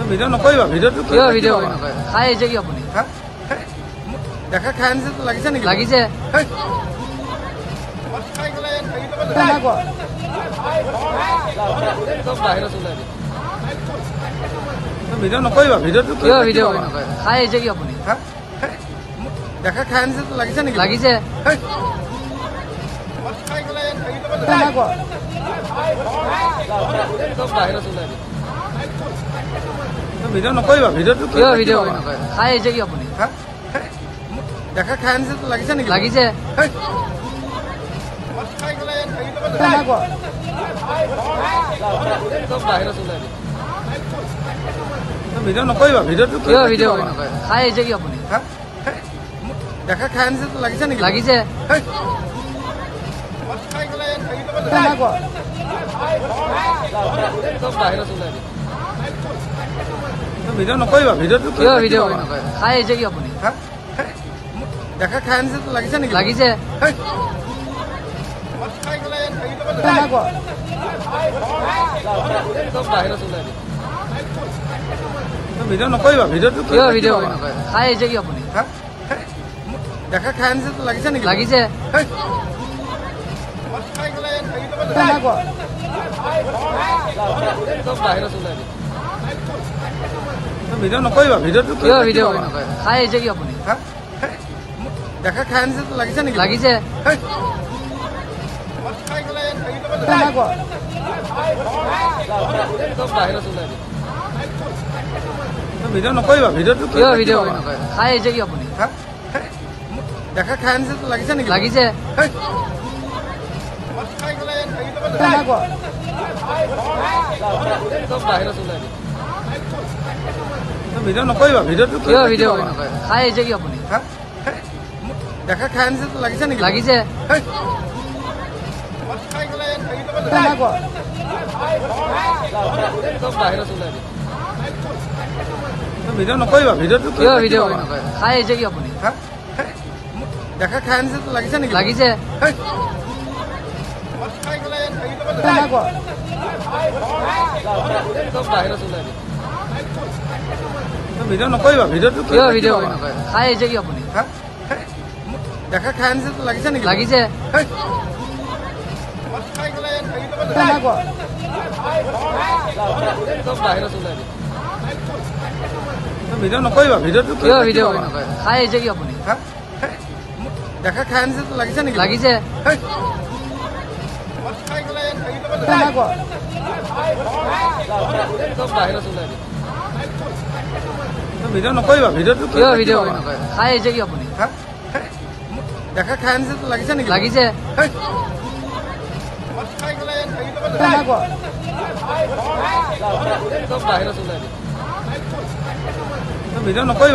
video নকৰিবা ভিডিওটো কিয় ভিডিও নকৰে খাই আহিছে কি আপুনি দেখা খাই আনিছে তো লাগিছে নেকি লাগিছে ভিডিও নকৰিবা ভিডিওটো কিয় ভিডিও নকৰে খাই আহিছে কি আপুনি দেখা খাই আনিছে তো লাগিছে নেকি লাগিছে ভিডিও নকৰিবা ভিডিওটো কিয় ভিডিও নকৰে খাই আহিছে কি আপুনি দেখা খাই আনিছে তো লাগিছে নেকি লাগিছে ভিডিও নকৰিবা ভিডিওটো কিয় ভিডিও নকৰে খাই আহিছে কি আপুনি দেখা খাই আনিছে তো লাগিছে নেকি লাগিছে ভিডিও নকৰিবা ভিডিওটো কিয় ভিডিও নকৰে খাই আহিছে কি আপুনি দেখা খাই আনিছে তো লাগিছে নেকি লাগিছে ভিডিও নকৰিবা ভিডিওটো কিয় ভিডিও নকৰে খাই আহিছে কি আপুনি দেখা খাই আনিছে তো লাগিছে নেকি লাগিছে ভিডিও নকৰিবা ভিডিওটো কিয় ভিডিও নকৰে খাই আহিছে কি আপুনি দেখা খাই আনিছে তো লাগিছে নেকি লাগিছে ভিডিও নকৰিবা ভিডিওটো কিয় ভিডিও নকৰে খাই আহিছে কি আপুনি দেখা খাই আনিছে তো লাগিছে নেকি লাগিছে ভিডিও নকৰিবা ভিডিওটো কিয় ভিডিও নকৰে খাই আহিছে কি আপুনি দেখা খাই আনিছে তো লাগিছে নেকি লাগিছে ভিডিও নকৰিবা ভিডিওটো কিয় ভিডিও নকৰে খাই আহিছে কি আপুনি দেখা খাই আনিছে তো লাগিছে নেকি লাগিছে ভিডিও নকৰিবা ভিডিওটো কিয় ভিডিও নকৰে খাই আহিছে কি আপুনি দেখা খাই আনিছে তো লাগিছে নেকি লাগিছে ভিডিও নকৰিবা ভিডিওটো কিয় ভিডিও নকৰে খাই আহিছে কি আপুনি দেখা খাই আনিছে তো লাগিছে নেকি লাগিছে ভিডিও নকৰিবা ভিডিওটো কিয় ভিডিও নকৰে খাই আহিছে কি আপুনি দেখা খাই আনিছে তো লাগিছে নেকি লাগিছে ভিডিও নকৰিবা